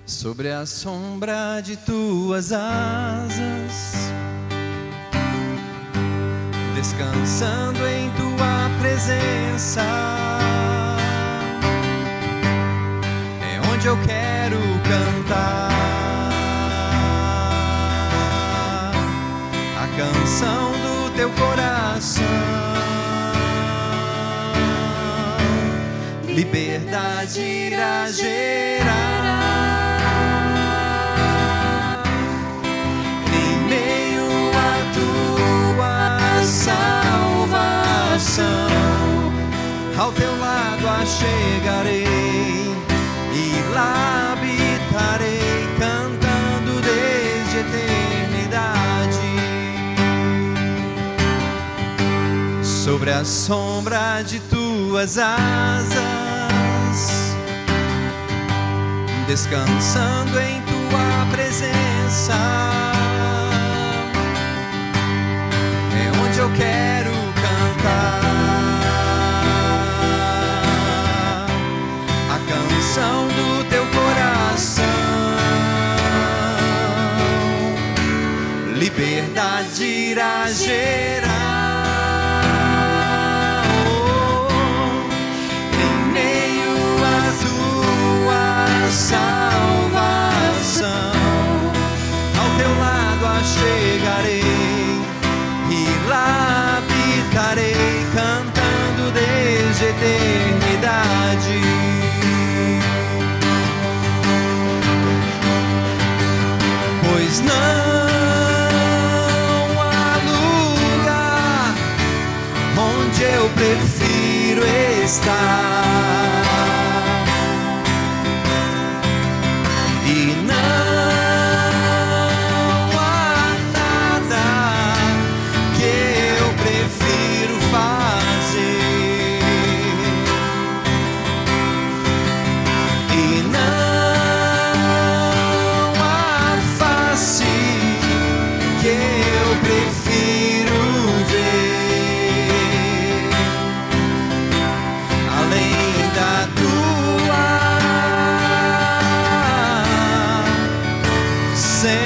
sobre a sombra de tuas asas, descansando em tua presença, é onde eu quero cantar a canção do teu coração. Liberdade irá gerar em meio à tua salvação. Ao teu lado achegarei e lá habitarei, cantando desde a eternidade. Sobre a sombra de tuas asas, descansando em tua presença, é onde eu quero cantar a canção do teu coração. Liberdade irá gerar salvação. Ao teu lado achegarei e lá habitarei, cantando desde a eternidade. Pois não há lugar onde eu prefiro estar, e não há nada que eu prefiro fazer, e não há face que eu prefiro ver, além da tua, Senhor,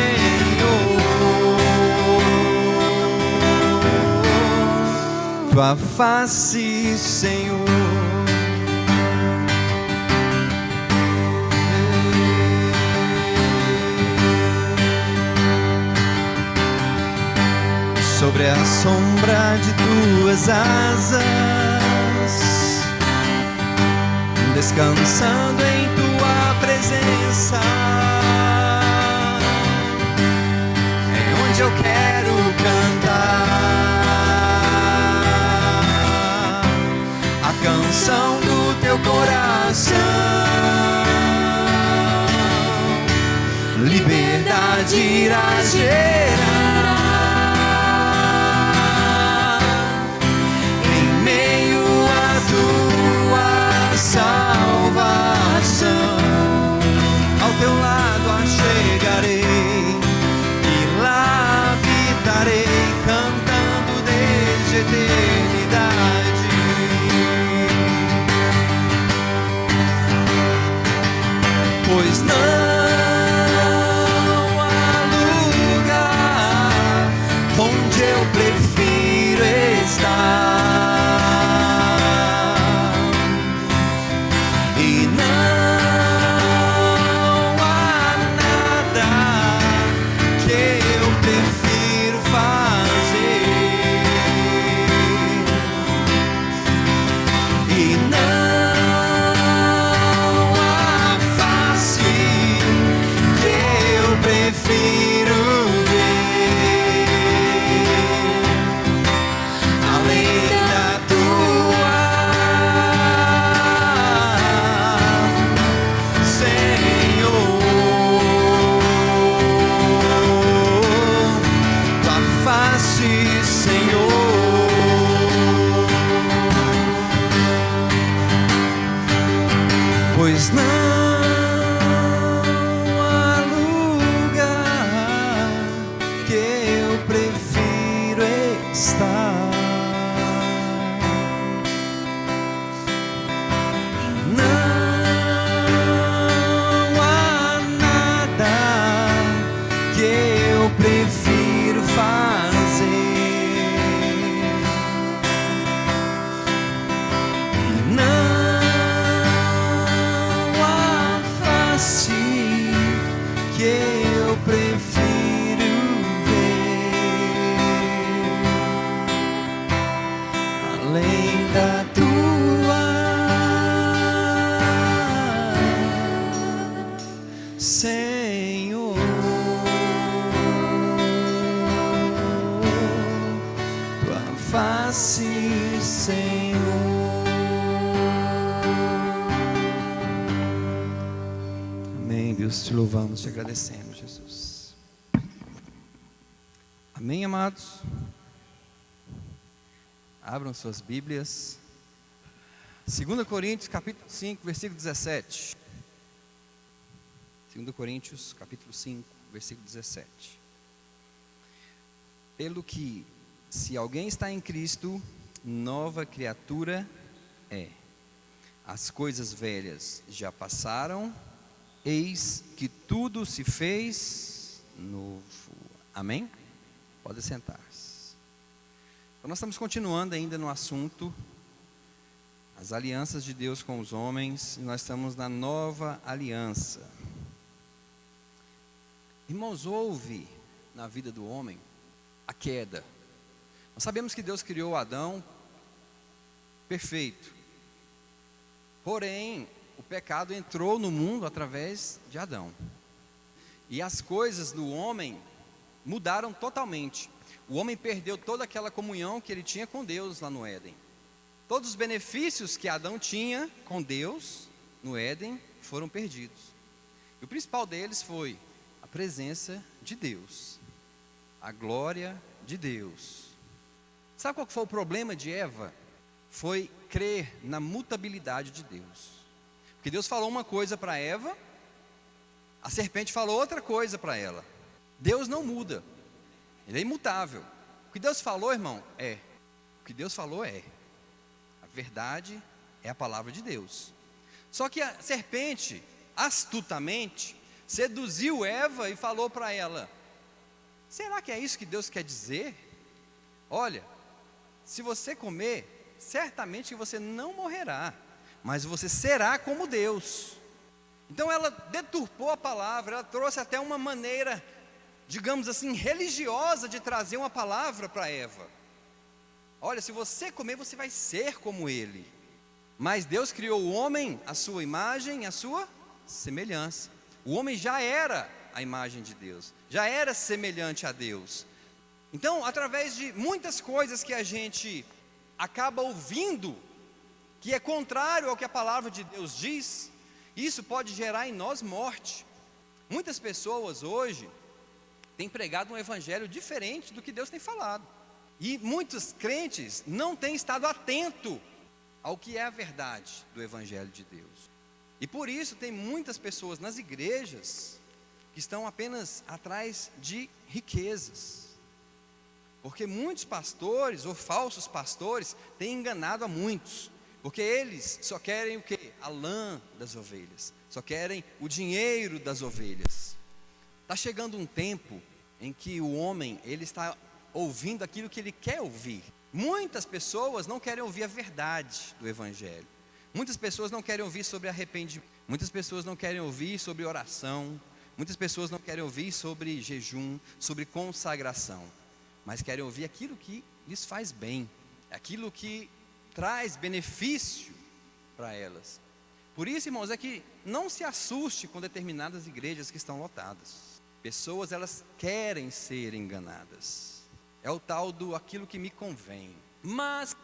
tua face, Senhor. Sobre a sombra de tuas asas, descansando em tua presença, eu quero cantar a canção do teu coração. Liberdade irá gerar em meio à tua salvação. Ao teu lado achegarei, cantando desde a eternidade. Pois não há lugar onde eu prefiro estar, e não há nada que eu prefiro fazer, e não há face Senhor. Tua face, Senhor. Amém, Deus, te louvamos, te agradecemos, Jesus. Amém, amados? Abram suas Bíblias. 2 Coríntios, capítulo 5, versículo 17. 2 Coríntios, capítulo 5, versículo 17. Pelo que, se alguém está em Cristo, nova criatura é. As coisas velhas já passaram, eis que tudo se fez novo. Amém? Pode sentar-se. Então nós estamos continuando ainda no assunto as alianças de Deus com os homens, e nós estamos na nova aliança. Irmãos, houve na vida do homem a queda. Nós sabemos que Deus criou Adão perfeito. Porém, o pecado entrou no mundo através de Adão. E as coisas do homem mudaram totalmente. O homem perdeu toda aquela comunhão que ele tinha com Deus lá no Éden. Todos os benefícios que Adão tinha com Deus no Éden foram perdidos. E o principal deles foi a presença de Deus, a glória de Deus. Sabe qual foi o problema de Eva? Foi crer na mutabilidade de Deus. Porque Deus falou uma coisa para Eva, a serpente falou outra coisa para ela. Deus não muda, Ele é imutável. O que Deus falou, irmão, é. O que Deus falou é. A verdade é a palavra de Deus. Só que a serpente, astutamente, seduziu Eva e falou para ela: será que é isso que Deus quer dizer? Olha, se você comer, certamente você não morrerá, mas você será como Deus. Então ela deturpou a palavra, ela trouxe até uma maneira, digamos assim, religiosa de trazer uma palavra para Eva. Olha, se você comer, você vai ser como ele. Mas Deus criou o homem à sua imagem, à sua semelhança. O homem já era a imagem de Deus, já era semelhante a Deus. Então, através de muitas coisas que a gente acaba ouvindo, que é contrário ao que a palavra de Deus diz, isso pode gerar em nós morte. Muitas pessoas hoje têm pregado um evangelho diferente do que Deus tem falado. E muitos crentes não têm estado atentos ao que é a verdade do evangelho de Deus. E por isso tem muitas pessoas nas igrejas que estão apenas atrás de riquezas. Porque muitos pastores ou falsos pastores têm enganado a muitos. Porque eles só querem o quê? A lã das ovelhas. Só querem o dinheiro das ovelhas. Está chegando um tempo em que o homem, ele está ouvindo aquilo que ele quer ouvir. Muitas pessoas não querem ouvir a verdade do evangelho. Muitas pessoas não querem ouvir sobre arrependimento. Muitas pessoas não querem ouvir sobre oração. Muitas pessoas não querem ouvir sobre jejum, sobre consagração. Mas querem ouvir aquilo que lhes faz bem, aquilo que traz benefício para elas. Por isso, irmãos, é que não se assuste com determinadas igrejas que estão lotadas. Pessoas, elas querem ser enganadas. É o tal do aquilo que me convém. Mas,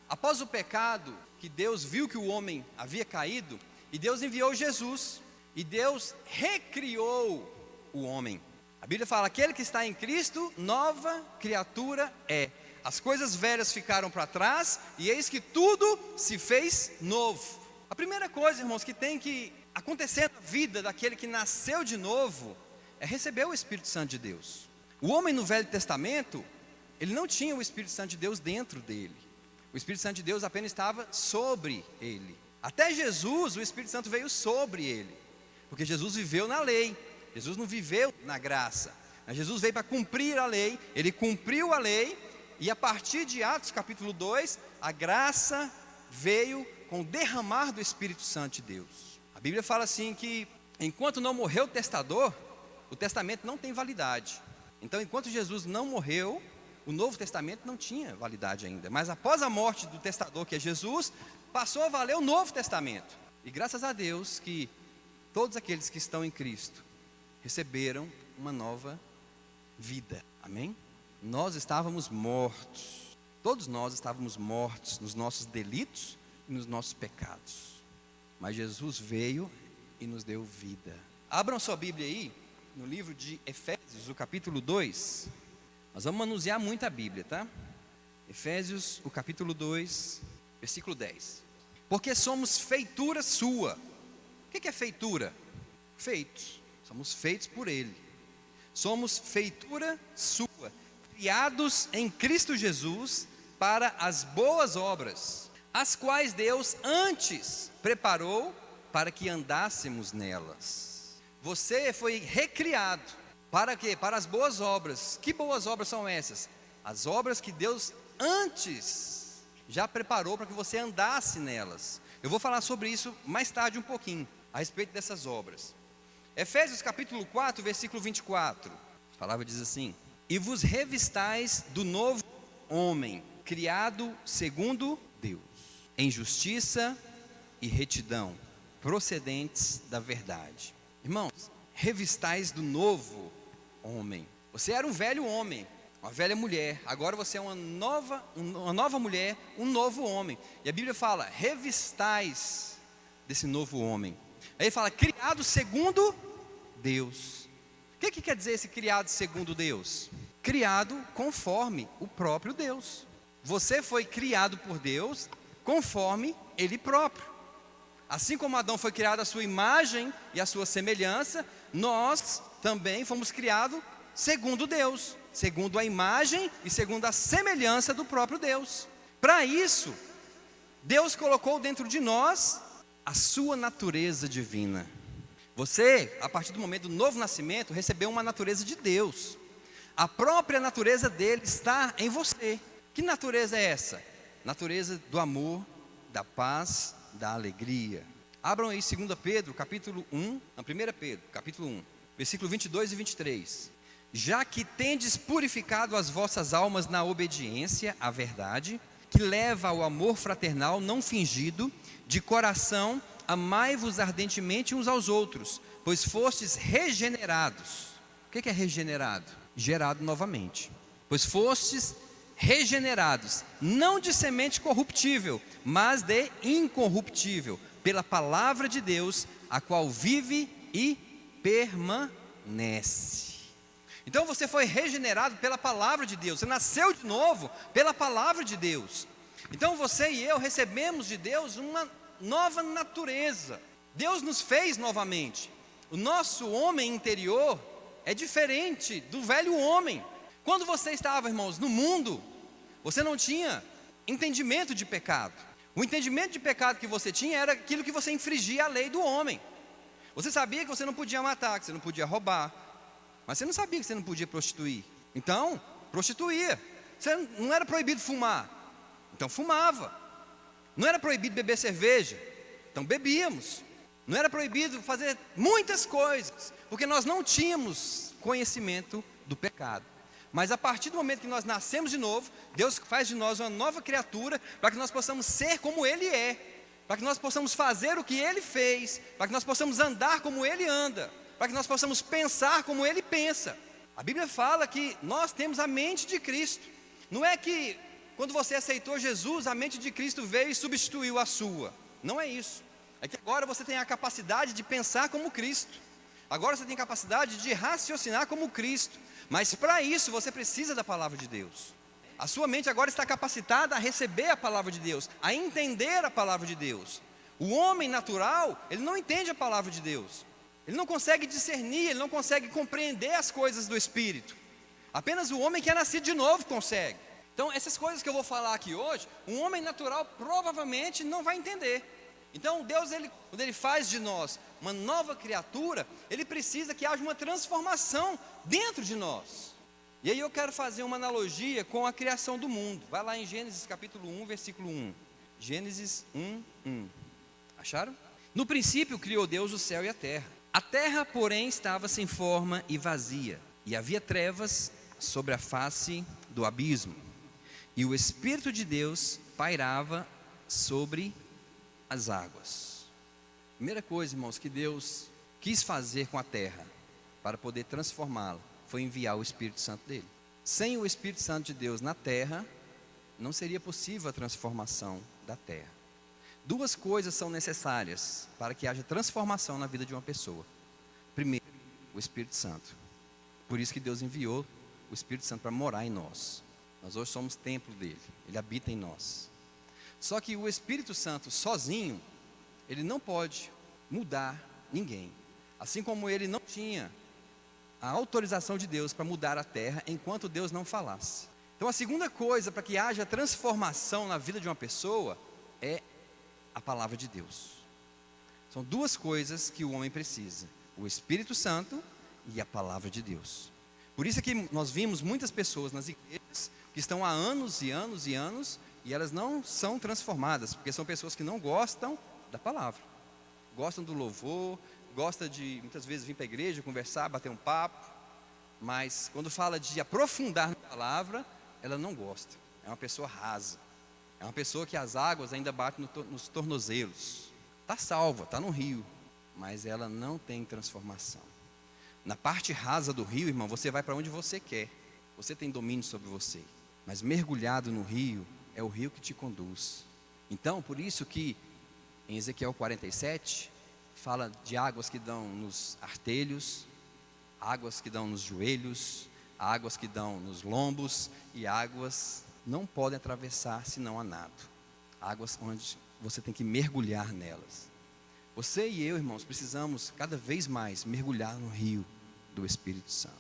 após o pecado, que Deus viu que o homem havia caído, e Deus enviou Jesus, e Deus recriou o homem. A Bíblia fala: aquele que está em Cristo, nova criatura é. As coisas velhas ficaram para trás, e eis que tudo se fez novo. A primeira coisa, irmãos, que tem que acontecer na vida daquele que nasceu de novo, é receber o Espírito Santo de Deus. O homem no Velho Testamento, ele não tinha o Espírito Santo de Deus dentro dele. O Espírito Santo de Deus apenas estava sobre ele. Até Jesus, o Espírito Santo veio sobre ele, porque Jesus viveu na lei. Jesus não viveu na graça, mas Jesus veio para cumprir a lei. Ele cumpriu a lei, e a partir de Atos capítulo 2, a graça veio com o derramar do Espírito Santo de Deus. A Bíblia fala assim que enquanto não morreu o testador, o testamento não tem validade. Então, enquanto Jesus não morreu, o Novo Testamento não tinha validade ainda. Mas após a morte do testador, que é Jesus, passou a valer o Novo Testamento. E graças a Deus que todos aqueles que estão em Cristo receberam uma nova vida. Amém? Nós estávamos mortos. Todos nós estávamos mortos nos nossos delitos e nos nossos pecados. Mas Jesus veio e nos deu vida. Abram sua Bíblia aí, no livro de Efésios, o capítulo 2. Nós vamos manusear muito a Bíblia, tá? Efésios, o capítulo 2, versículo 10. Porque somos feitura sua. O que é feitura? Feitos. Somos feitos por Ele. Somos feitura sua, criados em Cristo Jesus para as boas obras, as quais Deus antes preparou para que andássemos nelas. Você foi recriado para quê? Para as boas obras. Que boas obras são essas? As obras que Deus antes já preparou para que você andasse nelas. Eu vou falar sobre isso mais tarde um pouquinho, a respeito dessas obras. Efésios capítulo 4, versículo 24, a palavra diz assim: e vos revistais do novo homem, criado segundo Deus, em justiça e retidão, procedentes da verdade. Irmãos, revistais do novo homem. Você era um velho homem, uma velha mulher, agora você é uma nova mulher, um novo homem. E a Bíblia fala, revistais desse novo homem. Aí ele fala, criado segundo Deus. O que quer dizer esse criado segundo Deus? Criado conforme o próprio Deus. Você foi criado por Deus conforme Ele próprio. Assim como Adão foi criado à sua imagem e à sua semelhança, nós também fomos criados segundo Deus, segundo a imagem e segundo a semelhança do próprio Deus. Para isso, Deus colocou dentro de nós a sua natureza divina. Você, a partir do momento do novo nascimento, recebeu uma natureza de Deus. A própria natureza dele está em você. Que natureza é essa? Natureza do amor, da paz, da alegria. Abram aí 2 Pedro, capítulo 1, não, 1 Pedro, capítulo 1, versículo 22 e 23. Já que tendes purificado as vossas almas na obediência à verdade, que leva ao amor fraternal não fingido, de coração, amai-vos ardentemente uns aos outros, pois fostes regenerados. O que é regenerado? Gerado novamente. Pois fostes regenerados, não de semente corruptível, mas de incorruptível, pela palavra de Deus, a qual vive e permanece. Então você foi regenerado pela palavra de Deus, você nasceu de novo pela palavra de Deus. Então você e eu recebemos de Deus uma nova natureza. Deus nos fez novamente. O nosso homem interior é diferente do velho homem. Quando você estava, irmãos, no mundo, você não tinha entendimento de pecado. O entendimento de pecado que você tinha era aquilo que você infringia a lei do homem. Você sabia que você não podia matar, que você não podia roubar, mas você não sabia que você não podia prostituir. Então, prostituía. Você não era proibido fumar, então fumava. Não era proibido beber cerveja, então bebíamos. Não era proibido fazer muitas coisas, porque nós não tínhamos conhecimento do pecado. Mas a partir do momento que nós nascemos de novo, Deus faz de nós uma nova criatura, para que nós possamos ser como Ele é, para que nós possamos fazer o que Ele fez, para que nós possamos andar como Ele anda, para que nós possamos pensar como Ele pensa. A Bíblia fala que nós temos a mente de Cristo. Não é que quando você aceitou Jesus, a mente de Cristo veio e substituiu a sua. Não é isso. É que agora você tem a capacidade de pensar como Cristo. Agora você tem a capacidade de raciocinar como Cristo. Mas para isso você precisa da palavra de Deus. A sua mente agora está capacitada a receber a palavra de Deus, a entender a palavra de Deus. O homem natural, ele não entende a palavra de Deus. Ele não consegue discernir, ele não consegue compreender as coisas do Espírito. Apenas o homem que é nascido de novo consegue. Então essas coisas que eu vou falar aqui hoje, um homem natural provavelmente não vai entender. Então Deus, quando Ele faz de nós uma nova criatura, Ele precisa que haja uma transformação dentro de nós. E aí eu quero fazer uma analogia com a criação do mundo. Vai lá em Gênesis capítulo 1, versículo 1. Gênesis 1, 1. Acharam? No princípio criou Deus o céu e a terra. A terra, porém, estava sem forma e vazia, e havia trevas sobre a face do abismo. E o Espírito de Deus pairava sobre as águas. Primeira coisa, irmãos, que Deus quis fazer com a terra, para poder transformá-la foi enviar o Espírito Santo dele. Sem o Espírito Santo de Deus na terra, não seria possível a transformação da terra. Duas coisas são necessárias para que haja transformação na vida de uma pessoa. Primeiro, o Espírito Santo. Por isso que Deus enviou o Espírito Santo para morar em nós. Nós hoje somos templo dele, ele habita em nós. Só que o Espírito Santo sozinho, ele não pode mudar ninguém. Assim como ele não tinha a autorização de Deus para mudar a terra enquanto Deus não falasse. Então a segunda coisa para que haja transformação na vida de uma pessoa é a palavra de Deus. São duas coisas que o homem precisa: o Espírito Santo e a palavra de Deus. Por isso é que nós vimos muitas pessoas nas igrejas que estão há anos e anos e anos e elas não são transformadas, porque são pessoas que não gostam da palavra, gostam do louvor, gostam de muitas vezes vir para a igreja, conversar, bater um papo, mas quando fala de aprofundar na palavra, ela não gosta. É uma pessoa rasa, é uma pessoa que as águas ainda batem nos tornozelos. Está salva, está no rio, mas ela não tem transformação. Na parte rasa do rio, irmão, você vai para onde você quer, você tem domínio sobre você, mas mergulhado no rio, é o rio que te conduz. Então, por isso que em Ezequiel 47, fala de águas que dão nos artelhos, águas que dão nos joelhos, águas que dão nos lombos, e águas não podem atravessar senão a nado. Águas onde você tem que mergulhar nelas. Você e eu, irmãos, precisamos cada vez mais mergulhar no rio do Espírito Santo.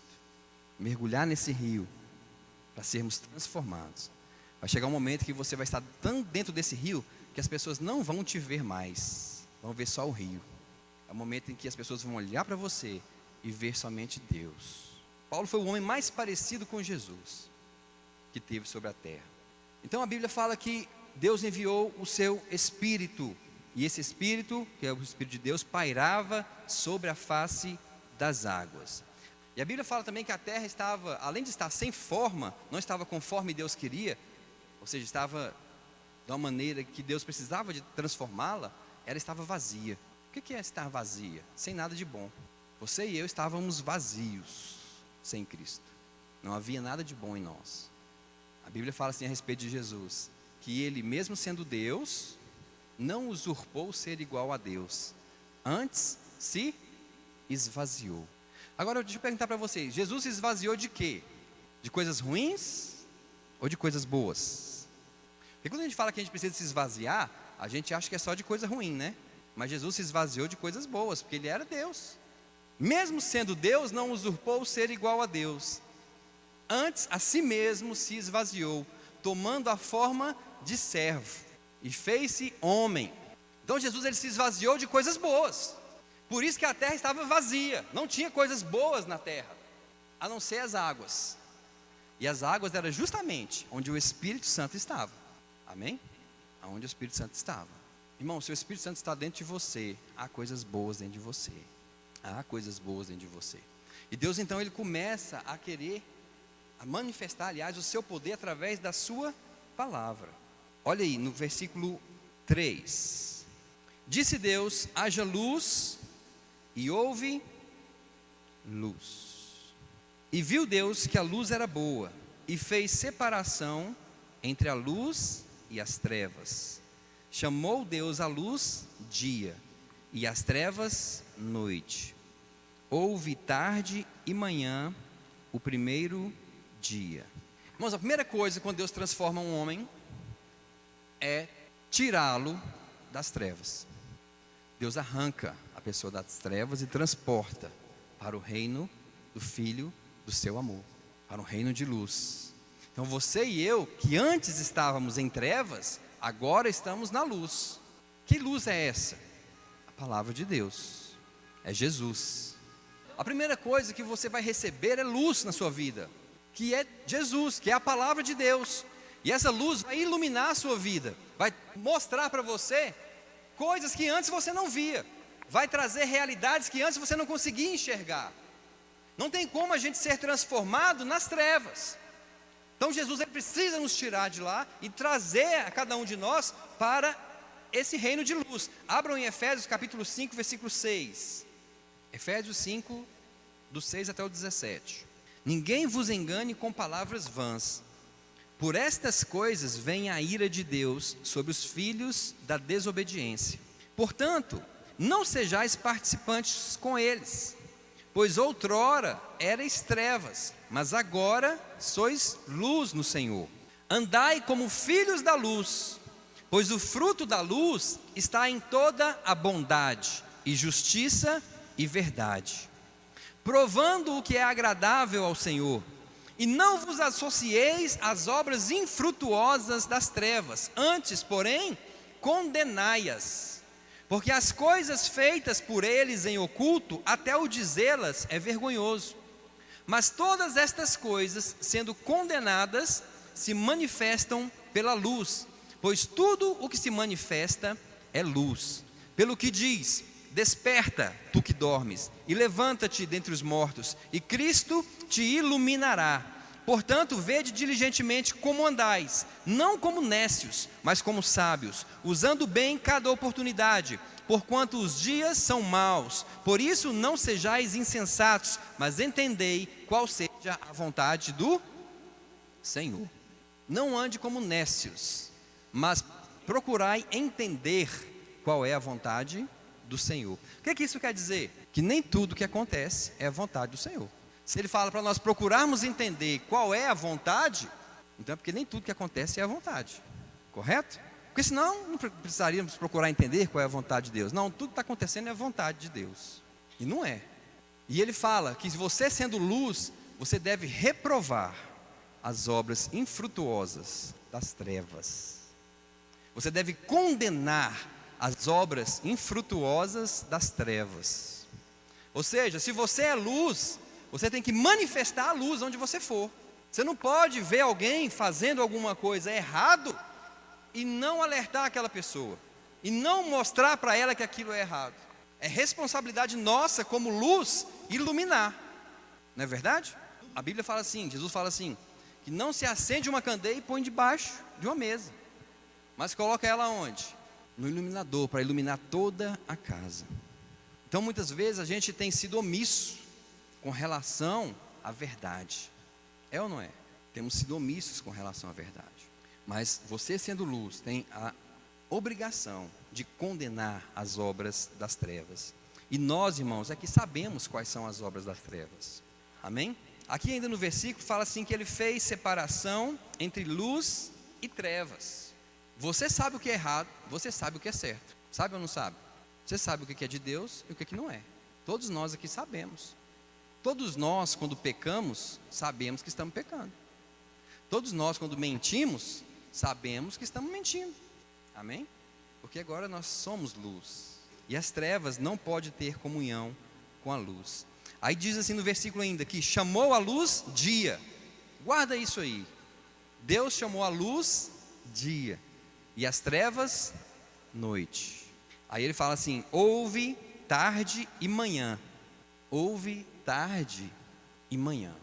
Mergulhar nesse rio para sermos transformados. Vai chegar um momento que você vai estar tão dentro desse rio que as pessoas não vão te ver mais, vão ver só o rio. É o momento em que as pessoas vão olhar para você e ver somente Deus. Paulo foi o homem mais parecido com Jesus que teve sobre a terra. Então a Bíblia fala que Deus enviou o seu Espírito, e esse Espírito, que é o Espírito de Deus, pairava sobre a face das águas. E a Bíblia fala também que a terra estava, além de estar sem forma, não estava conforme Deus queria, ou seja, estava de uma maneira que Deus precisava de transformá-la, ela estava vazia. O que é estar vazia? Sem nada de bom. Você e eu estávamos vazios sem Cristo. Não havia nada de bom em nós. A Bíblia fala assim a respeito de Jesus, que ele, mesmo sendo Deus, não usurpou ser igual a Deus. Antes se esvaziou. Agora deixa eu perguntar para vocês, Jesus se esvaziou de quê? De coisas ruins ou de coisas boas? Porque quando a gente fala que a gente precisa se esvaziar, a gente acha que é só de coisa ruim, né? Mas Jesus se esvaziou de coisas boas, porque ele era Deus. Mesmo sendo Deus, não usurpou ser igual a Deus. Antes, a si mesmo se esvaziou, tomando a forma de servo, e fez-se homem. Então Jesus, ele se esvaziou de coisas boas. Por isso que a terra estava vazia, não tinha coisas boas na terra, a não ser as águas. E as águas eram justamente onde o Espírito Santo estava. Amém? Aonde o Espírito Santo estava. Irmão, se o Espírito Santo está dentro de você, há coisas boas dentro de você. Há coisas boas dentro de você. E Deus então, ele começa a querer, a manifestar, aliás, o seu poder através da sua palavra. Olha aí, no versículo 3. Disse Deus, haja luz, e houve luz. E viu Deus que a luz era boa, e fez separação entre a luz e as trevas. Chamou Deus a luz dia, e as trevas noite. Houve tarde e manhã, o primeiro dia. Irmãos, a primeira coisa quando Deus transforma um homem é tirá-lo das trevas. Deus arranca a pessoa das trevas e transporta para o reino do Filho do seu amor, para o reino de luz. Então você e eu, que antes estávamos em trevas, agora estamos na luz. Que luz é essa? A palavra de Deus, é Jesus. A primeira coisa que você vai receber é luz na sua vida, que é Jesus, que é a palavra de Deus. E essa luz vai iluminar a sua vida, vai mostrar para você coisas que antes você não via, vai trazer realidades que antes você não conseguia enxergar. Não tem como a gente ser transformado nas trevas. Então Jesus, ele precisa nos tirar de lá e trazer a cada um de nós para esse reino de luz. Abram em Efésios capítulo 5, versículo 6. Efésios 5, do 6 até o 17. Ninguém vos engane com palavras vãs. Por estas coisas vem a ira de Deus sobre os filhos da desobediência. Portanto, não sejais participantes com eles, pois outrora erais trevas, mas agora sois luz no Senhor. Andai como filhos da luz, pois o fruto da luz está em toda a bondade e justiça e verdade, provando o que é agradável ao Senhor. E não vos associeis às obras infrutuosas das trevas, antes, porém, condenai-as. Porque as coisas feitas por eles em oculto, até o dizê-las é vergonhoso. Mas todas estas coisas, sendo condenadas, se manifestam pela luz, pois tudo o que se manifesta é luz. Pelo que diz: desperta, tu que dormes, e levanta-te dentre os mortos, e Cristo te iluminará. Portanto, vede diligentemente como andais, não como nécios, mas como sábios, usando bem cada oportunidade, porquanto os dias são maus. Por isso não sejais insensatos, mas entendei qual seja a vontade do Senhor. Não ande como nécios, mas procurai entender qual é a vontade do Senhor. O que isso quer dizer? Que nem tudo que acontece é a vontade do Senhor. Se ele fala para nós procurarmos entender qual é a vontade, então é porque nem tudo que acontece é a vontade, correto? Porque senão não precisaríamos procurar entender qual é a vontade de Deus. Não, tudo que está acontecendo é a vontade de Deus, e não é. E ele fala que se você sendo luz, você deve reprovar as obras infrutuosas das trevas. Você deve condenar as obras infrutuosas das trevas. Ou seja, se você é luz, você tem que manifestar a luz onde você for. Você não pode ver alguém fazendo alguma coisa errado e não alertar aquela pessoa, e não mostrar para ela que aquilo é errado. É responsabilidade nossa como luz iluminar, não é verdade? A Bíblia fala assim, Jesus fala assim, que não se acende uma candeia e põe debaixo de uma mesa, mas coloca ela onde? No iluminador, para iluminar toda a casa. Então muitas vezes a gente tem sido omisso com relação à verdade. É ou não é? Temos sido omissos com relação à verdade. Mas você sendo luz tem a obrigação de condenar as obras das trevas. E nós, irmãos, é que sabemos quais são as obras das trevas. Amém? Aqui ainda no versículo fala assim que ele fez separação entre luz e trevas. Você sabe o que é errado, você sabe o que é certo. Sabe ou não sabe? Você sabe o que é de Deus e o que não é. Todos nós aqui sabemos. Todos nós, quando pecamos, sabemos que estamos pecando. Todos nós, quando mentimos, sabemos que estamos mentindo. Amém? Porque agora nós somos luz. E as trevas não podem ter comunhão com a luz. Aí diz assim no versículo ainda, que chamou a luz dia. Guarda isso aí. Deus chamou a luz dia, e as trevas noite. Aí ele fala assim, houve tarde e manhã. Houve tarde e manhã.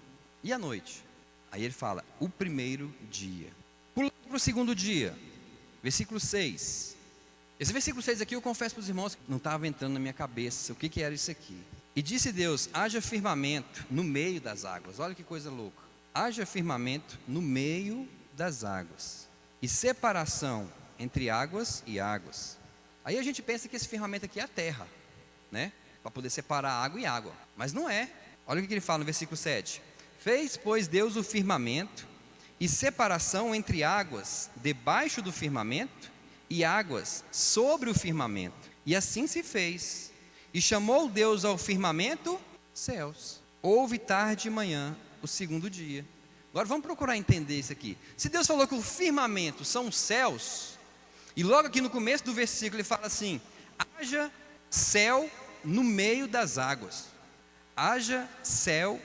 E a noite? Aí ele fala, o primeiro dia. Pula para o segundo dia, versículo 6. Esse versículo 6 aqui eu confesso para os irmãos que não estava entrando na minha cabeça o que era isso aqui. E disse Deus, haja firmamento no meio das águas. Olha que coisa louca. Haja firmamento no meio das águas, e separação entre águas e águas. Aí a gente pensa que esse firmamento aqui é a terra, né? Para poder separar água e água. Mas não é. Olha o que ele fala no versículo 7. Fez, pois, Deus o firmamento e separação entre águas debaixo do firmamento e águas sobre o firmamento. E assim se fez. E chamou Deus ao firmamento céus. Houve tarde e manhã, o segundo dia. Agora vamos procurar entender isso aqui. Se Deus falou que o firmamento são os céus, e logo aqui no começo do versículo ele fala assim, haja céu no meio das águas. Haja céu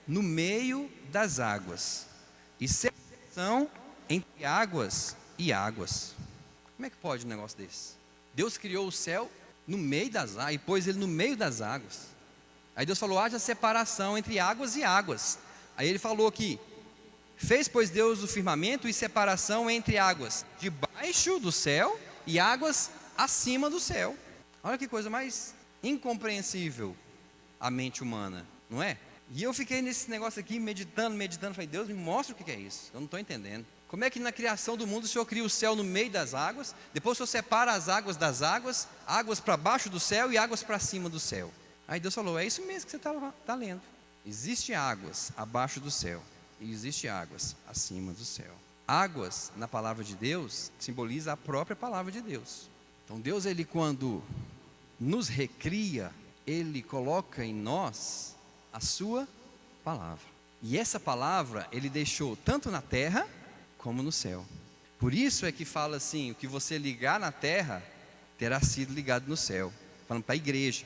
no meio das águas, e separação entre águas e águas. Como é que pode um negócio desse? Deus criou o céu no meio das águas, e pôs ele no meio das águas. Aí Deus falou, haja separação entre águas e águas. Aí ele falou aqui, fez, pois, Deus o firmamento e separação entre águas debaixo do céu e águas acima do céu. Olha que coisa mais incompreensível à mente humana. não é? E eu fiquei nesse negócio aqui, meditando, falei, Deus, me mostra o que é isso, eu não estou entendendo. Como é que na criação do mundo o Senhor cria o céu no meio das águas, depois o Senhor separa as águas das águas, águas para baixo do céu e águas para cima do céu? Aí Deus falou, é isso mesmo que você está lendo. Existe águas abaixo do céu e existe águas acima do céu. Águas, na palavra de Deus, simboliza a própria palavra de Deus. Então Deus, Ele quando nos recria, Ele coloca em nós a sua palavra. E essa palavra Ele deixou tanto na terra como no céu. Por isso é que fala assim, o que você ligar na terra, terá sido ligado no céu. Falando para a igreja.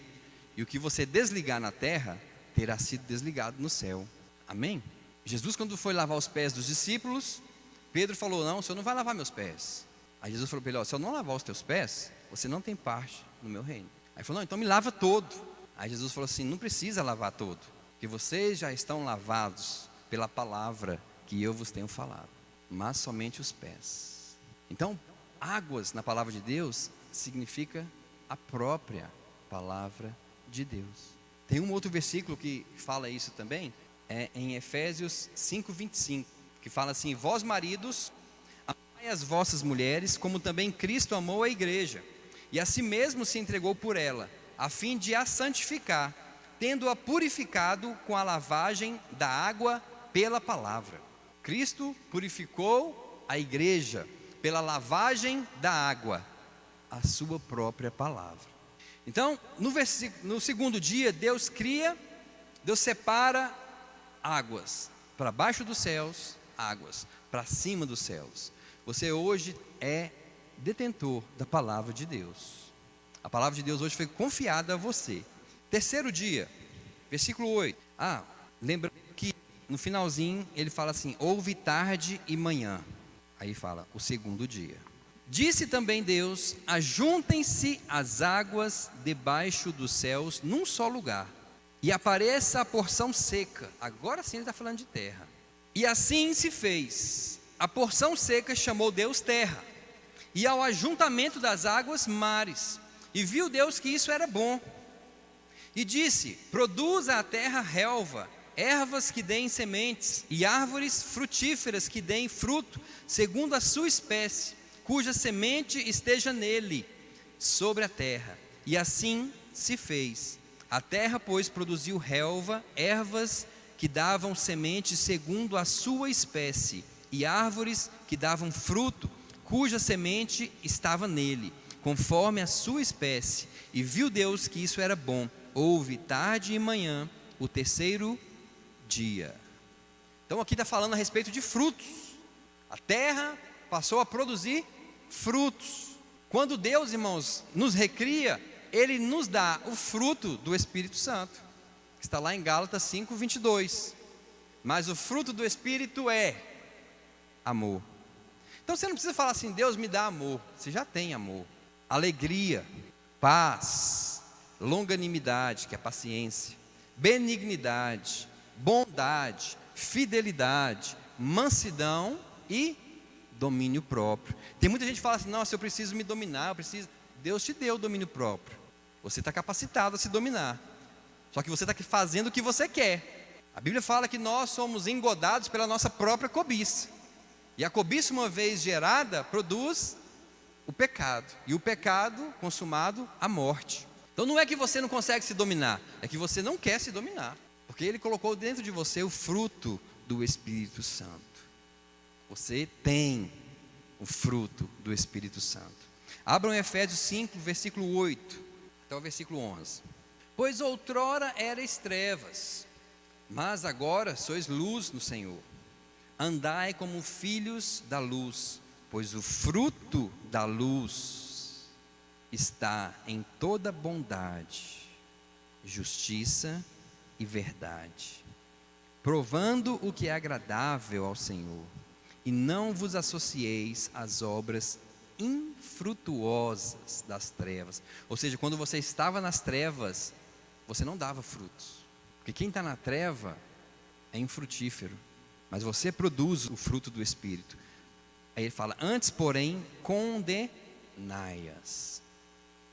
E o que você desligar na terra, terá sido desligado no céu. Amém? Jesus, quando foi lavar os pés dos discípulos, Pedro falou, não, o Senhor não vai lavar meus pés. Aí Jesus falou para ele, se eu não lavar os teus pés, você não tem parte no meu reino. Aí ele falou, não, então me lava todo. Aí Jesus falou assim, não precisa lavar todo, porque vocês já estão lavados pela palavra que eu vos tenho falado, mas somente os pés. Então, águas na palavra de Deus significa a própria palavra de Deus. Tem um outro versículo que fala isso também, é em Efésios 5:25, que fala assim, vós maridos, amai as vossas mulheres, como também Cristo amou a igreja, e a si mesmo se entregou por ela, a fim de a santificar, tendo-a purificado com a lavagem da água pela palavra. Cristo purificou a igreja pela lavagem da água, a sua própria palavra. Então, no segundo dia, Deus separa águas para baixo dos céus, águas para cima dos céus. Você hoje é detentor da palavra de Deus. A palavra de Deus hoje foi confiada a você. Terceiro dia, versículo 8. Lembrando que no finalzinho ele fala assim, houve tarde e manhã. Aí fala, o segundo dia. Disse também Deus, ajuntem-se as águas debaixo dos céus num só lugar, e apareça a porção seca. Agora sim ele está falando de terra. E assim se fez. A porção seca chamou Deus terra, e ao ajuntamento das águas mares. E viu Deus que isso era bom. E disse, produza a terra relva, ervas que deem sementes, e árvores frutíferas que deem fruto, segundo a sua espécie, cuja semente esteja nele, sobre a terra. E assim se fez. A terra, pois, produziu relva, ervas que davam semente segundo a sua espécie, e árvores que davam fruto, cuja semente estava nele, conforme a sua espécie. E viu Deus que isso era bom. Houve tarde e manhã, o terceiro dia. Então aqui está falando a respeito de frutos. A terra passou a produzir frutos. Quando Deus, irmãos, nos recria, Ele nos dá o fruto do Espírito Santo, que está lá em Gálatas 5:22. Mas o fruto do Espírito é amor. Então você não precisa falar assim, Deus me dá amor. Você já tem amor. Alegria, paz, longanimidade, que é paciência, benignidade, bondade, fidelidade, mansidão e domínio próprio. Tem muita gente que fala assim, nossa, eu preciso me dominar, Deus te deu o domínio próprio. Você está capacitado a se dominar. Só que você está fazendo o que você quer. A Bíblia fala que nós somos engodados pela nossa própria cobiça. E a cobiça, uma vez gerada, produz o pecado. E o pecado, consumado, a morte. Então não é que você não consegue se dominar, é que você não quer se dominar. Porque Ele colocou dentro de você o fruto do Espírito Santo. Você tem o fruto do Espírito Santo. Abram Efésios 5, versículo 8, até o versículo 11. Pois outrora erais trevas, mas agora sois luz no Senhor. Andai como filhos da luz, pois o fruto da luz está em toda bondade, justiça e verdade, provando o que é agradável ao Senhor. E não vos associeis às obras infrutuosas das trevas. Ou seja, quando você estava nas trevas, você não dava frutos. Porque quem está na treva é infrutífero. Mas você produz o fruto do Espírito. Aí ele fala, antes porém, condenai-as.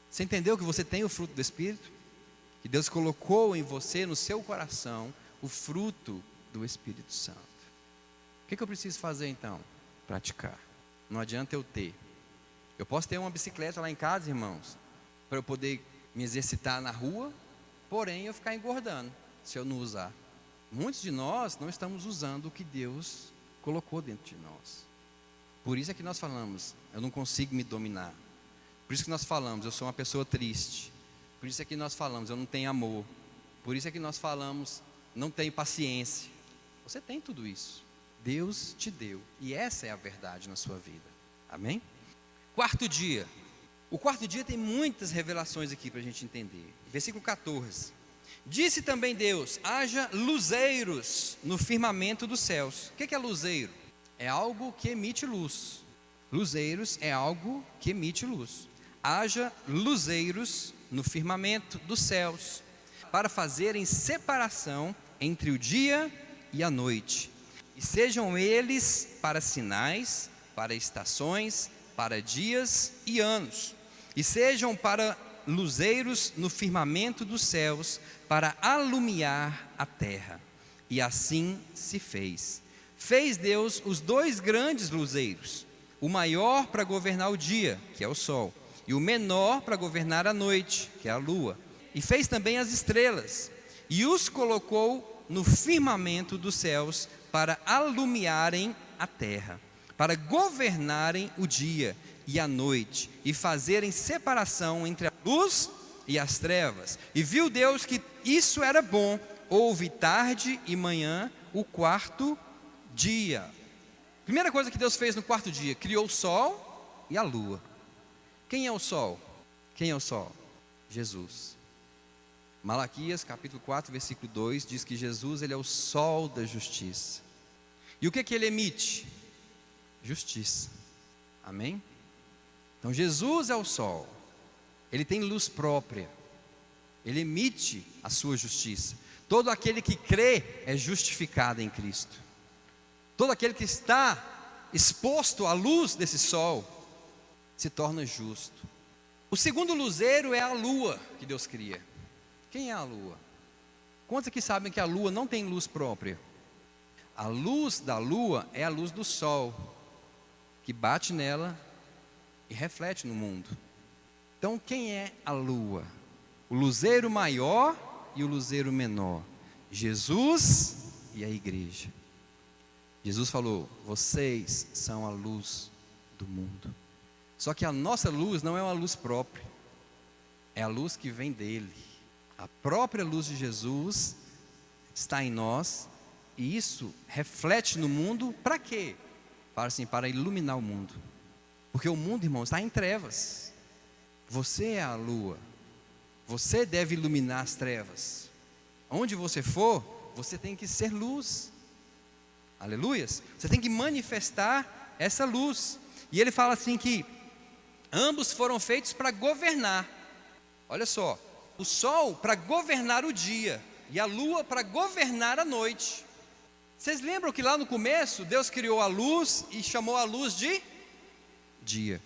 Você entendeu que você tem o fruto do Espírito? que Deus colocou em você, no seu coração, o fruto do Espírito Santo. O que eu preciso fazer então? Praticar. Não adianta eu ter. Eu posso ter uma bicicleta lá em casa, irmãos, para eu poder me exercitar na rua, porém eu ficar engordando, se eu não usar. Muitos de nós não estamos usando o que Deus colocou dentro de nós. Por isso é que nós falamos, eu não consigo me dominar. Por isso que nós falamos, eu sou uma pessoa triste. Por isso é que nós falamos, eu não tenho amor. Por isso é que nós falamos, não tenho paciência. Você tem tudo isso. Deus te deu. E essa é a verdade na sua vida. Amém? Quarto dia. O quarto dia tem muitas revelações aqui para a gente entender. Versículo 14. Disse também Deus, haja luzeiros no firmamento dos céus. O que é luzeiro? É algo que emite luz. Luzeiros é algo que emite luz. Haja luzeiros no firmamento dos céus, para fazerem separação entre o dia e a noite. E sejam eles para sinais, para estações, para dias e anos. E sejam para luzeiros no firmamento dos céus, para alumiar a terra. E assim se fez. Fez Deus os 2 grandes luzeiros, o maior para governar o dia, que é o sol, e o menor para governar a noite, que é a lua. E fez também as estrelas, e os colocou no firmamento dos céus, para alumiarem a terra, para governarem o dia e a noite, e fazerem separação entre a luz e as trevas. E viu Deus que isso era bom. Houve tarde e manhã, o quarto dia. Primeira coisa que Deus fez no quarto dia, criou o sol e a lua. Quem é o sol? Quem é o sol? Jesus. Malaquias capítulo 4, versículo 2 diz que Jesus, ele é o sol da justiça. E o que ele emite? Justiça. Amém? Então Jesus é o sol. Ele tem luz própria. Ele emite a sua justiça. Todo aquele que crê é justificado em Cristo. Todo aquele que está exposto à luz desse sol se torna justo. O segundo luzeiro é a lua que Deus cria. Quem é a lua? Quantos aqui sabem que a lua não tem luz própria? A luz da lua é a luz do sol, que bate nela e reflete no mundo. Então quem é a lua? O luzeiro maior e o luzeiro menor. Jesus e a igreja. Jesus falou, vocês são a luz do mundo. Só que a nossa luz não é uma luz própria, é a luz que vem dele. A própria luz de Jesus está em nós, e isso reflete no mundo, para quê? Para iluminar o mundo. Porque o mundo, irmão, está em trevas. Você é a lua. Você deve iluminar as trevas. Onde você for, você tem que ser luz. Aleluias. Você tem que manifestar essa luz. E ele fala assim que ambos foram feitos para governar. Olha só, o sol para governar o dia e a lua para governar a noite. Vocês lembram que lá no começo Deus criou a luz e chamou a luz de dia.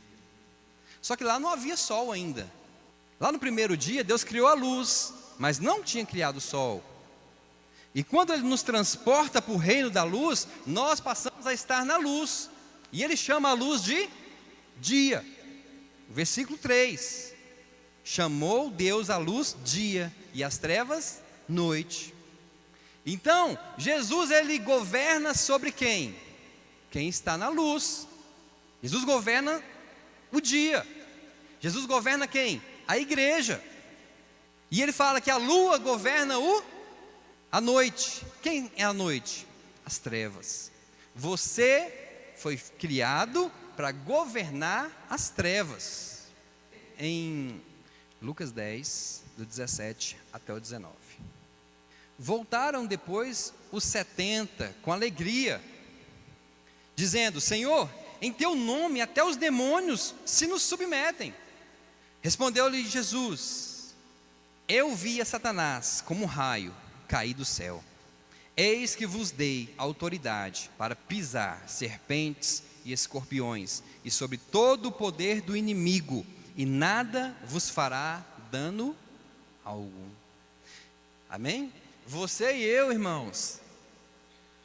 Só que lá não havia sol ainda. Lá no primeiro dia Deus criou a luz, mas não tinha criado o sol. E quando Ele nos transporta para o reino da luz, nós passamos a estar na luz. E Ele chama a luz de dia. Versículo 3. Chamou Deus a luz dia e as trevas noite. Então, Jesus, Ele governa sobre quem? Quem está na luz. Jesus governa o dia. Jesus governa quem? A igreja. E Ele fala que a lua governa a noite. Quem é a noite? As trevas. Você foi criado para governar as trevas. Em Lucas 10, do 17 até o 19. Voltaram depois os 70 com alegria, dizendo, Senhor, em teu nome até os demônios se nos submetem. Respondeu-lhe Jesus, eu vi a Satanás como um raio cair do céu. Eis que vos dei autoridade para pisar serpentes e escorpiões, e sobre todo o poder do inimigo, e nada vos fará dano algum. Amém? Você e eu, irmãos,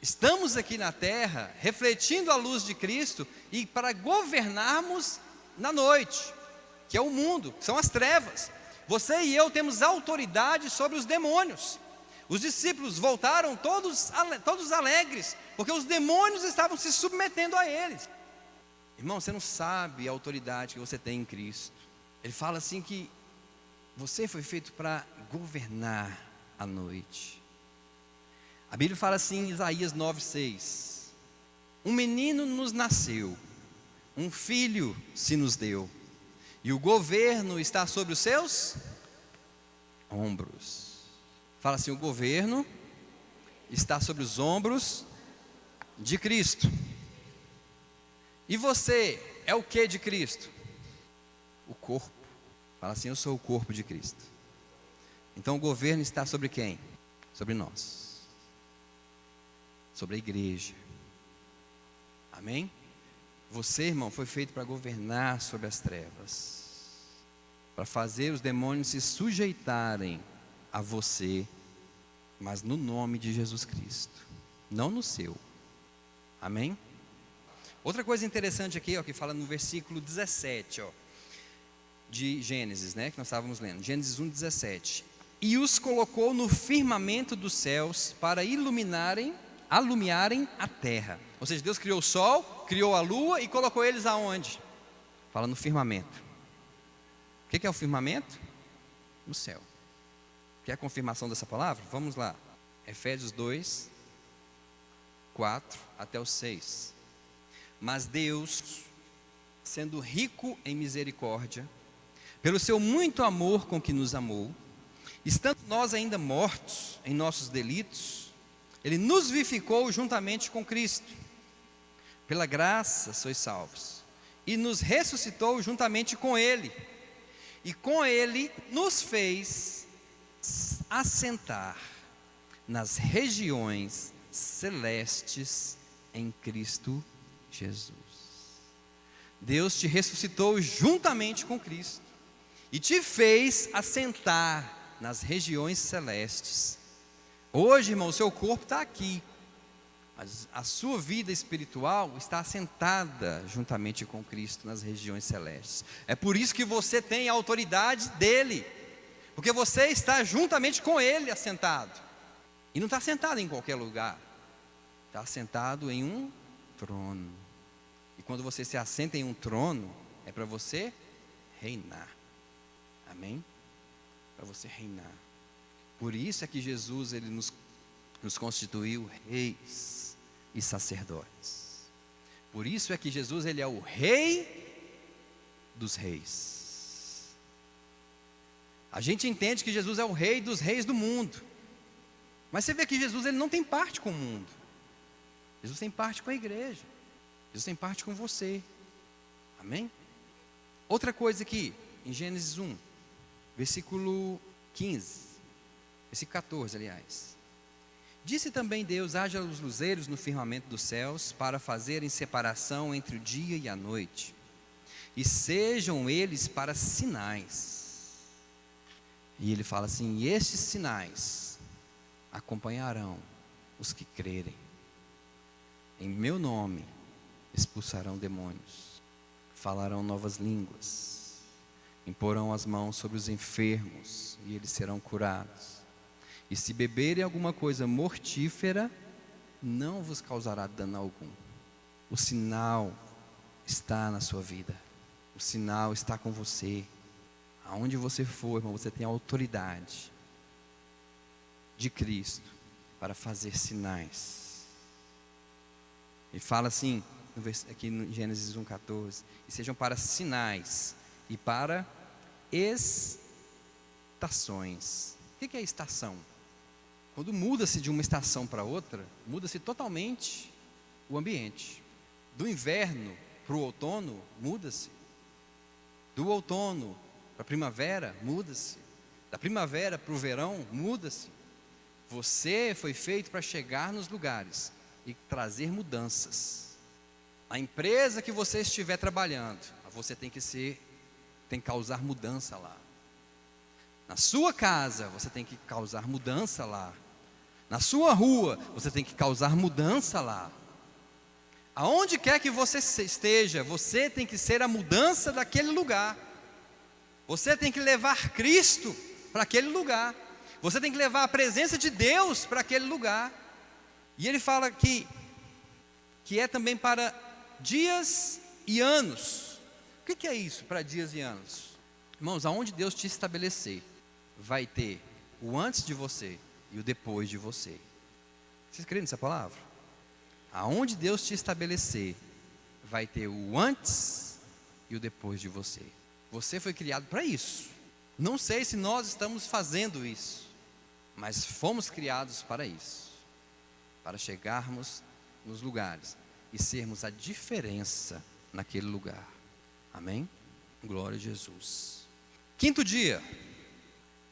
estamos aqui na terra, refletindo a luz de Cristo, e para governarmos na noite, que é o mundo, que são as trevas. Você e eu temos autoridade sobre os demônios. Os discípulos voltaram todos alegres, porque os demônios estavam se submetendo a eles. Irmão, você não sabe a autoridade que você tem em Cristo. Ele fala assim que você foi feito para governar a noite. A Bíblia fala assim em Isaías 9:6: um menino nos nasceu, um filho se nos deu, e o governo está sobre os seus ombros. Fala assim: o governo está sobre os ombros de Cristo. E você é o que de Cristo? O corpo. Fala assim: eu sou o corpo de Cristo. Então o governo está sobre quem? Sobre nós. Sobre a igreja. Amém? Você, irmão, foi feito para governar sobre as trevas, para fazer os demônios se sujeitarem a você, mas no nome de Jesus Cristo, não no seu. Amém? Outra coisa interessante aqui, ó, que fala no versículo 17, ó, de Gênesis, né, que nós estávamos lendo, Gênesis 1:17. E os colocou no firmamento dos céus para alumiarem a terra. Ou seja, Deus criou o sol, criou a lua e colocou eles aonde? Fala no firmamento. O que é o firmamento? No céu. Quer a confirmação dessa palavra? Vamos lá. Efésios 2, 4 até o 6. Mas Deus, sendo rico em misericórdia, pelo seu muito amor com que nos amou, estando nós ainda mortos em nossos delitos, Ele nos vivificou juntamente com Cristo. Pela graça sois salvos. E nos ressuscitou juntamente com Ele. E com Ele nos fez assentar nas regiões celestes em Cristo Jesus. Deus te ressuscitou juntamente com Cristo e te fez assentar nas regiões celestes. Hoje, irmão, o seu corpo está aqui, mas a sua vida espiritual está assentada juntamente com Cristo nas regiões celestes. É por isso que você tem a autoridade dele, porque você está juntamente com ele assentado. E não está sentado em qualquer lugar, está sentado em um trono. E quando você se assenta em um trono, é para você reinar. Amém? Para você reinar. Por isso é que Jesus, ele nos constituiu reis e sacerdotes. Por isso é que Jesus, ele é o rei dos reis. A gente entende que Jesus é o rei dos reis do mundo, mas você vê que Jesus, ele não tem parte com o mundo. Jesus tem parte com a igreja. Jesus tem parte com você. Amém? Outra coisa aqui, em Gênesis 1, versículo 15, versículo 14, aliás. Disse também Deus: haja os luzeiros no firmamento dos céus, para fazerem separação entre o dia e a noite, e sejam eles para sinais. E ele fala assim: e estes sinais acompanharão os que crerem. Em meu nome expulsarão demônios, falarão novas línguas, imporão as mãos sobre os enfermos e eles serão curados. E se beberem alguma coisa mortífera, não vos causará dano algum. O sinal está na sua vida. O sinal está com você. Aonde você for, irmão, você tem a autoridade de Cristo para fazer sinais. Ele fala assim, aqui no Gênesis 1,14: e sejam para sinais e para estações. O que é estação? Quando muda-se de uma estação para outra, muda-se totalmente o ambiente. Do inverno para o outono, muda-se. Do outono para a primavera, muda-se. Da primavera para o verão, muda-se. Você foi feito para chegar nos lugares e trazer mudanças. A empresa que você estiver trabalhando, você tem que causar mudança lá. Na sua casa, você tem que causar mudança lá. Na sua rua, você tem que causar mudança lá. Aonde quer que você esteja, você tem que ser a mudança daquele lugar. Você tem que levar Cristo para aquele lugar. Você tem que levar a presença de Deus para aquele lugar. E ele fala que é também para dias e anos. O que é isso para dias e anos? Irmãos, aonde Deus te estabelecer, vai ter o antes de você e o depois de você. Vocês creem nessa palavra? Aonde Deus te estabelecer, vai ter o antes e o depois de você. Você foi criado para isso. Não sei se nós estamos fazendo isso, mas fomos criados para isso, para chegarmos nos lugares e sermos a diferença naquele lugar. Amém? Glória a Jesus. Quinto dia,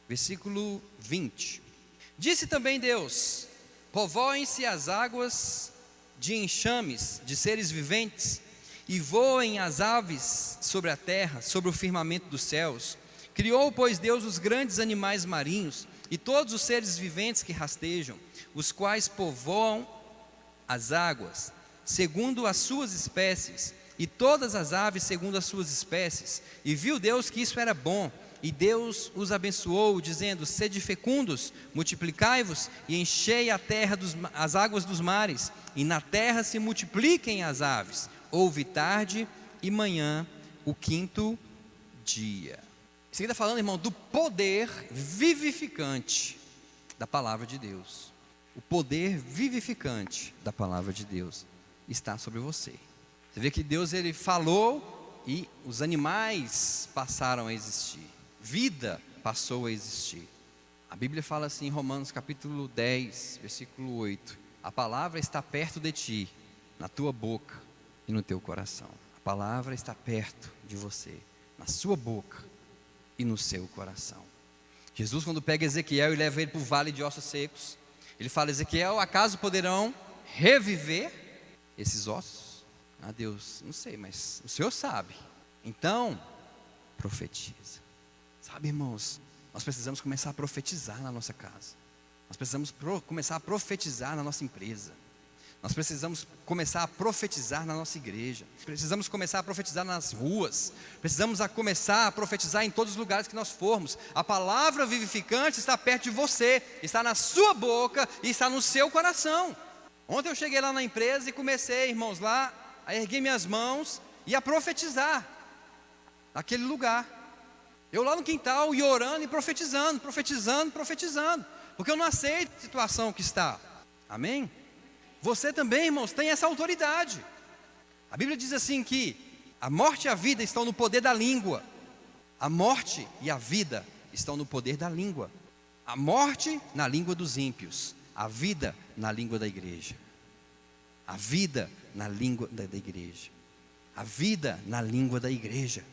versículo 20. Disse também Deus: povoem-se as águas de enxames de seres viventes, e voem as aves sobre a terra, sobre o firmamento dos céus. Criou, pois, Deus os grandes animais marinhos, e todos os seres viventes que rastejam, os quais povoam as águas, segundo as suas espécies, e todas as aves segundo as suas espécies. E viu Deus que isso era bom, e Deus os abençoou, dizendo: sede fecundos, multiplicai-vos, e enchei a terra as águas dos mares, e na terra se multipliquem as aves. Houve tarde e manhã, o quinto dia. Isso aqui está falando, irmão, do poder vivificante da palavra de Deus. O poder vivificante da palavra de Deus está sobre você. Você vê que Deus, ele falou e os animais passaram a existir. Vida passou a existir. A Bíblia fala assim em Romanos capítulo 10, versículo 8: a palavra está perto de ti, na tua boca e no teu coração. A palavra está perto de você, na sua boca e no seu coração. Jesus, quando pega Ezequiel e leva ele para o vale de ossos secos, ele fala: Ezequiel, acaso poderão reviver esses ossos? Ah, Deus, não sei, mas o Senhor sabe. Então, profetiza. Sabe, irmãos, nós precisamos começar a profetizar na nossa casa. Nós precisamos começar a profetizar na nossa empresa. Nós precisamos começar a profetizar na nossa igreja. Precisamos começar a profetizar nas ruas. Precisamos começar a profetizar em todos os lugares que nós formos. A palavra vivificante está perto de você, está na sua boca e está no seu coração. Ontem eu cheguei lá na empresa e comecei, irmãos, lá a erguer minhas mãos e a profetizar naquele lugar. Eu lá no quintal e orando e profetizando, porque eu não aceito a situação que está. Amém? Você também, irmãos, tem essa autoridade. A Bíblia diz assim que a morte e a vida estão no poder da língua. A morte e a vida estão no poder da língua. A morte na língua dos ímpios, a vida na língua da igreja. A vida na língua da igreja. A vida na língua da igreja.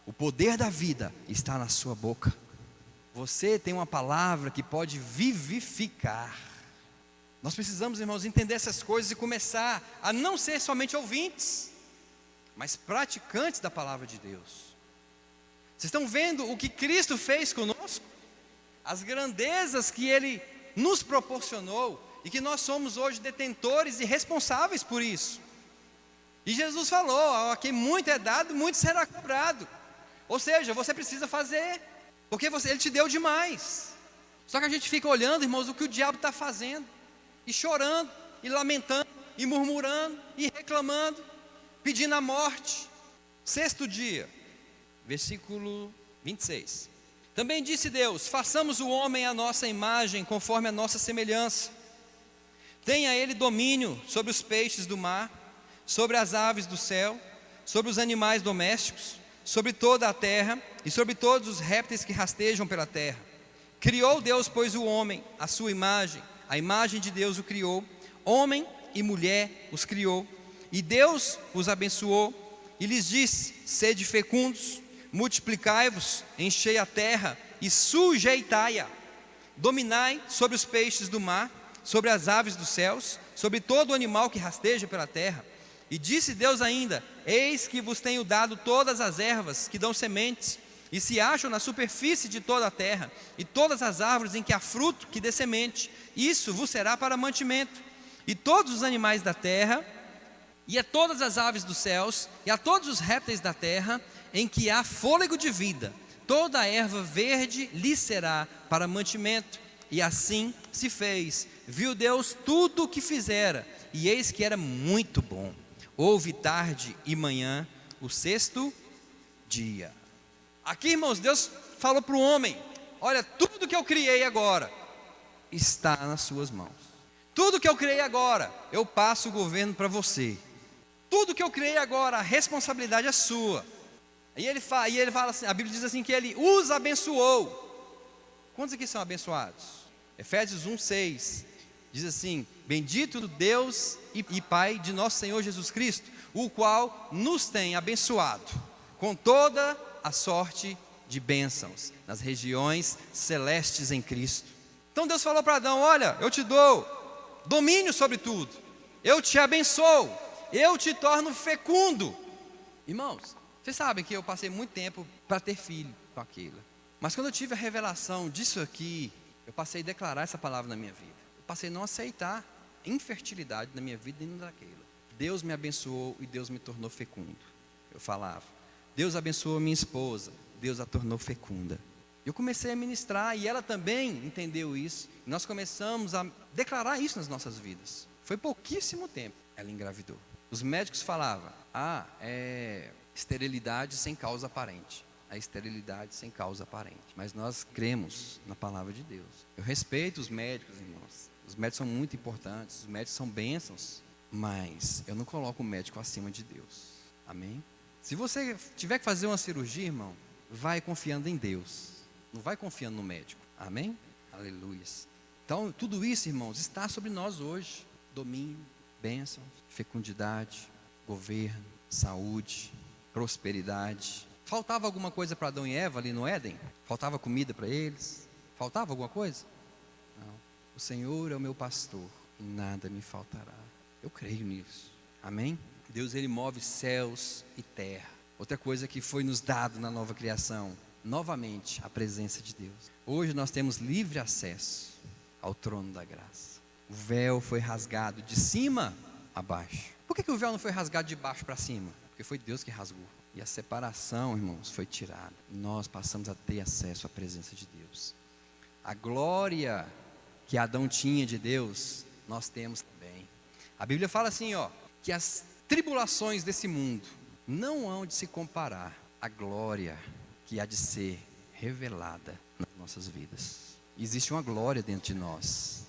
O poder da vida está na sua boca. Você tem uma palavra que pode vivificar. Nós precisamos, irmãos, entender essas coisas e começar a não ser somente ouvintes, mas praticantes da palavra de Deus. Vocês estão vendo o que Cristo fez conosco? As grandezas que Ele nos proporcionou e que nós somos hoje detentores e responsáveis por isso. E Jesus falou: a quem muito é dado, muito será cobrado. Ou seja, você precisa fazer, porque Ele te deu demais. Só que a gente fica olhando, irmãos, o que o diabo está fazendo, e chorando, e lamentando, e murmurando, e reclamando, pedindo a morte. Sexto dia, versículo 26. Também disse Deus: façamos o homem à nossa imagem, conforme a nossa semelhança. Tenha ele domínio sobre os peixes do mar, sobre as aves do céu, sobre os animais domésticos, sobre toda a terra e sobre todos os répteis que rastejam pela terra. Criou Deus, pois, o homem, à sua imagem, a imagem de Deus o criou, homem e mulher os criou, e Deus os abençoou, e lhes disse: sede fecundos, multiplicai-vos, enchei a terra e sujeitai-a, dominai sobre os peixes do mar, sobre as aves dos céus, sobre todo animal que rasteja pela terra. E disse Deus ainda: eis que vos tenho dado todas as ervas que dão sementes, e se acham na superfície de toda a terra, e todas as árvores em que há fruto que dê semente, isso vos será para mantimento. E todos os animais da terra, e a todas as aves dos céus, e a todos os répteis da terra, em que há fôlego de vida, toda a erva verde lhe será para mantimento. E assim se fez. Viu Deus tudo o que fizera, e eis que era muito bom. Houve tarde e manhã, o sexto dia. Aqui, irmãos, Deus falou para o homem: olha, tudo que eu criei agora está nas suas mãos. Tudo que eu criei agora, eu passo o governo para você. Tudo que eu criei agora, a responsabilidade é sua. E ele fala assim, a Bíblia diz assim que ele os abençoou. Quantos aqui são abençoados? Efésios 1:6 diz assim: bendito Deus e Pai de nosso Senhor Jesus Cristo, o qual nos tem abençoado com toda a sorte de bênçãos nas regiões celestes em Cristo. Então Deus falou para Adão: olha, eu te dou domínio sobre tudo, eu te abençoo, eu te torno fecundo. Irmãos, vocês sabem que eu passei muito tempo para ter filho com aquilo, mas quando eu tive a revelação disso aqui, eu passei a declarar essa palavra na minha vida. Eu passei a não aceitar infertilidade na minha vida nem daquilo. Deus me abençoou e Deus me tornou fecundo. Eu falava: Deus abençoou minha esposa, Deus a tornou fecunda. Eu comecei a ministrar e ela também entendeu isso. E nós começamos a declarar isso nas nossas vidas. Foi pouquíssimo tempo, ela engravidou. Os médicos falavam: é esterilidade sem causa aparente. A esterilidade sem causa aparente. Mas nós cremos na palavra de Deus. Eu respeito os médicos, irmãos. Os médicos são muito importantes, os médicos são bênçãos. Mas eu não coloco o médico acima de Deus. Amém? Se você tiver que fazer uma cirurgia, irmão, vai confiando em Deus. Não vai confiando no médico. Amém? Aleluia. Então, tudo isso, irmãos, está sobre nós hoje. Domínio, bênção, fecundidade, governo, saúde, prosperidade. Faltava alguma coisa para Adão e Eva ali no Éden? Faltava comida para eles? Faltava alguma coisa? Não. O Senhor é o meu pastor e nada me faltará. Eu creio nisso. Amém? Deus, Ele move céus e terra. Outra coisa que foi nos dado na nova criação, novamente, a presença de Deus. Hoje nós temos livre acesso ao trono da graça. O véu foi rasgado de cima a baixo. Por que o véu não foi rasgado de baixo para cima? Porque foi Deus que rasgou. E a separação, irmãos, foi tirada. Nós passamos a ter acesso à presença de Deus. A glória que Adão tinha de Deus, nós temos também. A Bíblia fala assim, que as tribulações desse mundo não hão de se comparar à glória que há de ser revelada nas nossas vidas. Existe uma glória dentro de nós.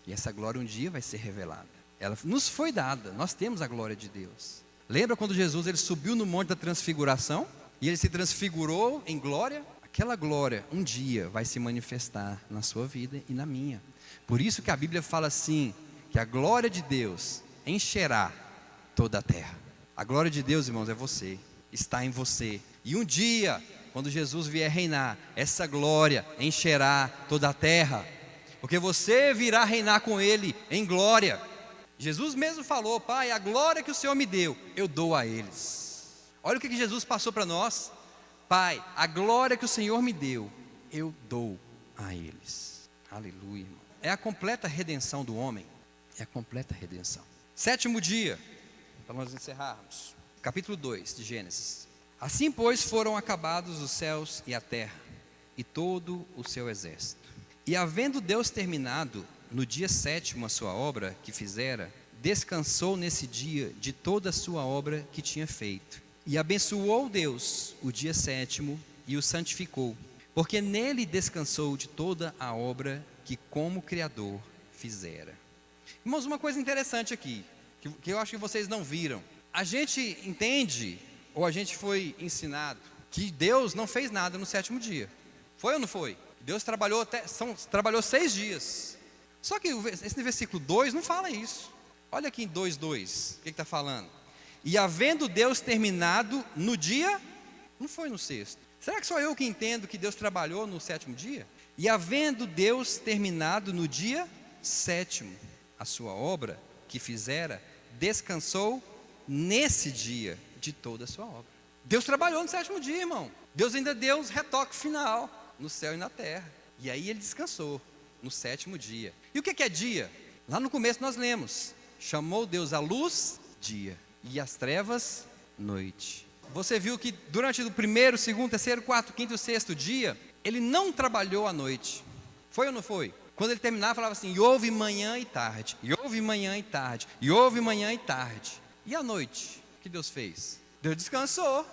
E essa glória um dia vai ser revelada. Ela nos foi dada, nós temos a glória de Deus. Lembra quando Jesus ele subiu no monte da transfiguração? E ele se transfigurou em glória? Aquela glória um dia vai se manifestar na sua vida e na minha. Por isso que a Bíblia fala assim, que a glória de Deus encherá toda a terra. A glória de Deus, irmãos, é você, está em você. E um dia, quando Jesus vier reinar, essa glória encherá toda a terra. Porque você virá reinar com Ele em glória. Jesus mesmo falou: Pai, a glória que o Senhor me deu, eu dou a eles. Olha o que Jesus passou para nós: Pai, a glória que o Senhor me deu, eu dou a eles. Aleluia, irmão. É a completa redenção do homem. É a completa redenção. Sétimo dia, para nós encerrarmos. Capítulo 2 de Gênesis. Assim, pois, foram acabados os céus e a terra, e todo o seu exército. E havendo Deus terminado no dia sétimo a sua obra que fizera, descansou nesse dia de toda a sua obra que tinha feito. E abençoou Deus o dia sétimo e o santificou, porque nele descansou de toda a obra que como Criador fizera. Irmãos, uma coisa interessante aqui, que eu acho que vocês não viram. A gente entende, ou a gente foi ensinado, que Deus não fez nada no sétimo dia. Foi ou não foi? Deus trabalhou trabalhou 6 dias. Só que esse versículo 2 não fala isso. Olha aqui em 2:2, o que está falando? E havendo Deus terminado no dia, não foi no sexto. Será que sou eu que entendo que Deus trabalhou no sétimo dia? E havendo Deus terminado no dia sétimo a sua obra que fizera, descansou nesse dia de toda a sua obra. Deus trabalhou no sétimo dia, irmão. Deus ainda deu uns retoque final no céu e na terra. E aí ele descansou no 7º dia. E o que é dia? Lá no começo nós lemos: chamou Deus a luz, dia, e as trevas, noite. Você viu que durante o 1º, 2º, 3º, 4º, 5º e 6º dia, ele não trabalhou à noite. Foi ou não foi? Quando ele terminava, falava assim: e houve manhã e tarde, e houve manhã e tarde, e houve manhã e tarde. E à noite, o que Deus fez? Deus descansou.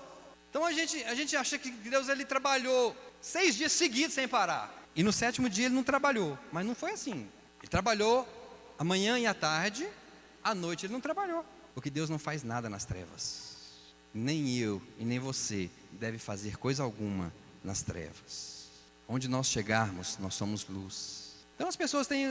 Então a gente acha que Deus ele trabalhou 6 dias seguidos sem parar. E no 7º dia ele não trabalhou. Mas não foi assim. Ele trabalhou a manhã e a tarde, à noite ele não trabalhou. Porque Deus não faz nada nas trevas. Nem eu e nem você deve fazer coisa alguma nas trevas. Onde nós chegarmos, nós somos luz. Então as pessoas têm,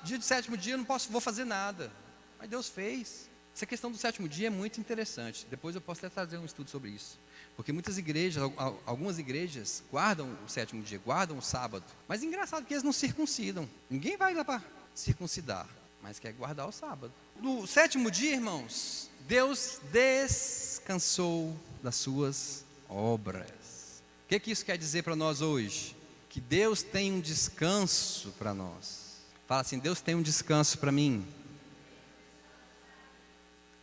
dia de 7º dia eu vou fazer nada. Mas Deus fez. Essa questão do 7º dia é muito interessante. Depois eu posso até fazer um estudo sobre isso. Porque muitas igrejas, algumas igrejas guardam o 7º dia, guardam o sábado. Mas é engraçado que eles não circuncidam. Ninguém vai lá para circuncidar, mas quer guardar o sábado. No 7º dia, irmãos, Deus descansou das suas obras. O que isso quer dizer para nós hoje? Que Deus tem um descanso para nós. Fala assim: Deus tem um descanso para mim.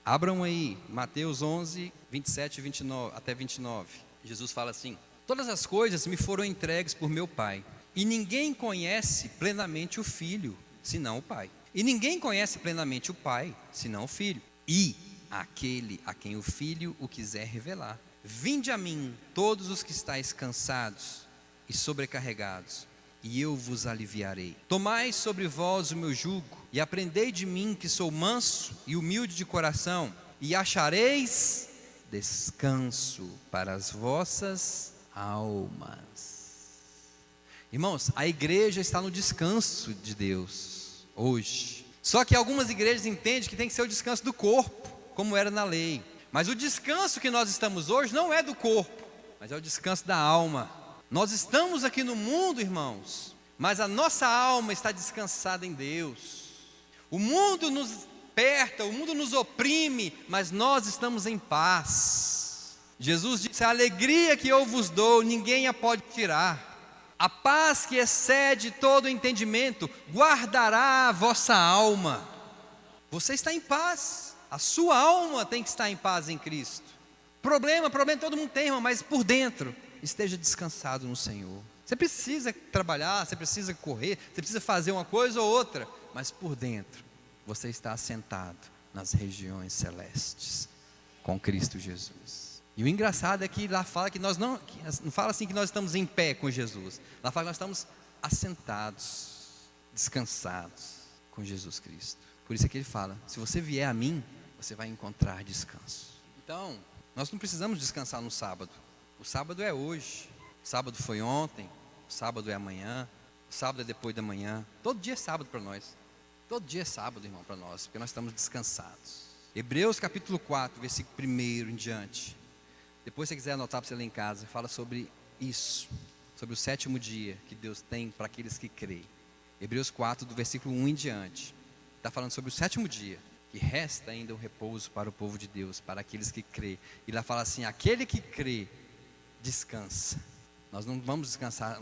Abram aí, Mateus 11, 27 até 29. Jesus fala assim: todas as coisas me foram entregues por meu Pai, e ninguém conhece plenamente o Filho, senão o Pai. E ninguém conhece plenamente o Pai, senão o Filho, e aquele a quem o Filho o quiser revelar. Vinde a mim, todos os que estáis cansados e sobrecarregados, e eu vos aliviarei. Tomai sobre vós o meu jugo, e aprendei de mim, que sou manso e humilde de coração, e achareis descanso para as vossas almas. Irmãos, a igreja está no descanso de Deus hoje. Só que algumas igrejas entendem que tem que ser o descanso do corpo, como era na lei. Mas o descanso que nós estamos hoje não é do corpo, mas é o descanso da alma. Nós estamos aqui no mundo, irmãos, mas a nossa alma está descansada em Deus. O mundo nos aperta, o mundo nos oprime, mas nós estamos em paz. Jesus disse: a alegria que eu vos dou, ninguém a pode tirar. A paz que excede todo entendimento, guardará a vossa alma. Você está em paz, a sua alma tem que estar em paz em Cristo. Problema todo mundo tem, irmão, mas por dentro, esteja descansado no Senhor. Você precisa trabalhar, você precisa correr, você precisa fazer uma coisa ou outra, mas por dentro, você está assentado nas regiões celestes, com Cristo Jesus. E o engraçado é que lá fala que nós não fala assim que nós estamos em pé com Jesus. Lá fala que nós estamos assentados, descansados com Jesus Cristo. Por isso é que ele fala: se você vier a mim, você vai encontrar descanso. Então, nós não precisamos descansar no sábado. O sábado é hoje, o sábado foi ontem, o sábado é amanhã, o sábado é depois da manhã. Todo dia é sábado para nós. Todo dia é sábado, irmão, para nós, porque nós estamos descansados. Hebreus capítulo 4, versículo 1 em diante. Depois, se você quiser anotar para você ler em casa, fala sobre isso, sobre o 7º dia que Deus tem para aqueles que creem. Hebreus 4, do versículo 1 em diante, está falando sobre o 7º dia, que resta ainda um repouso para o povo de Deus, para aqueles que creem. E lá fala assim: aquele que crê, descansa. Nós não vamos descansar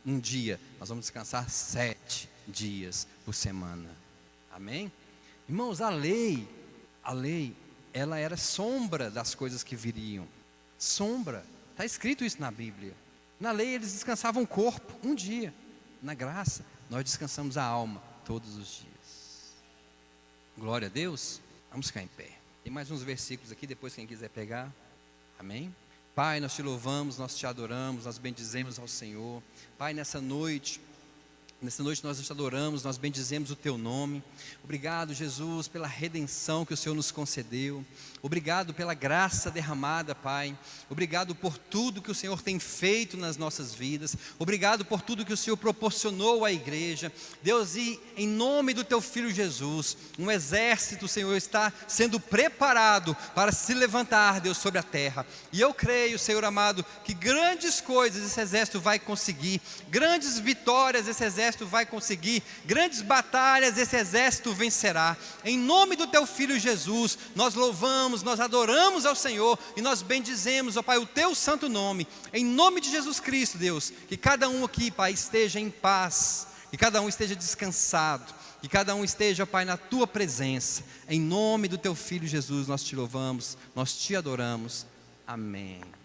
um dia, nós vamos descansar 7 dias por semana. Amém? Irmãos, a lei, ela era sombra das coisas que viriam. Sombra, está escrito isso na Bíblia. Na lei eles descansavam o corpo um dia. Na graça, nós descansamos a alma todos os dias. Glória a Deus. Vamos ficar em pé. Tem mais uns versículos aqui, depois quem quiser pegar. Amém? Pai, nós te louvamos, nós te adoramos, nós bendizemos ao Senhor. Pai, nessa noite nós te adoramos, nós bendizemos o teu nome. Obrigado, Jesus, pela redenção que o Senhor nos concedeu. Obrigado pela graça derramada, Pai. Obrigado por tudo que o Senhor tem feito nas nossas vidas. Obrigado por tudo que o Senhor proporcionou à igreja. Deus, e em nome do teu Filho Jesus, um exército, Senhor, está sendo preparado para se levantar, Deus, sobre a terra. E eu creio, Senhor amado, que grandes coisas esse exército vai conseguir, grandes vitórias esse exército exército vai conseguir grandes batalhas, esse exército vencerá. Em nome do teu Filho Jesus, nós louvamos, nós adoramos ao Senhor e nós bendizemos, ó Pai, o teu santo nome. Em nome de Jesus Cristo, Deus, que cada um aqui, Pai, esteja em paz, que cada um esteja descansado, que cada um esteja, Pai, na tua presença. Em nome do teu Filho Jesus, nós te louvamos, nós te adoramos. Amém.